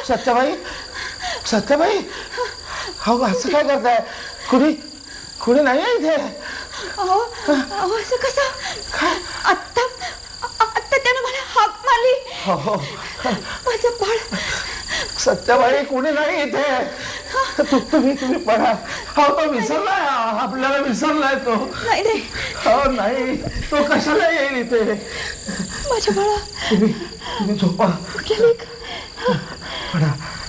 सत्याबाई सत्याबाई अहो असं काय करताय कुणी कुणी नाही आहे इथे असं कसं आत्ता आत्ता त्यानं मला हाक मारली माझं बाळ सत्याबाई कुणी नाही इथे तुम्ही पडा हो तो विसरलाय आपल्याला विसरलाय तो नाही नाही हो नाही तो कशाला येईल इथे माझ्या बाळा तुम्ही झोपा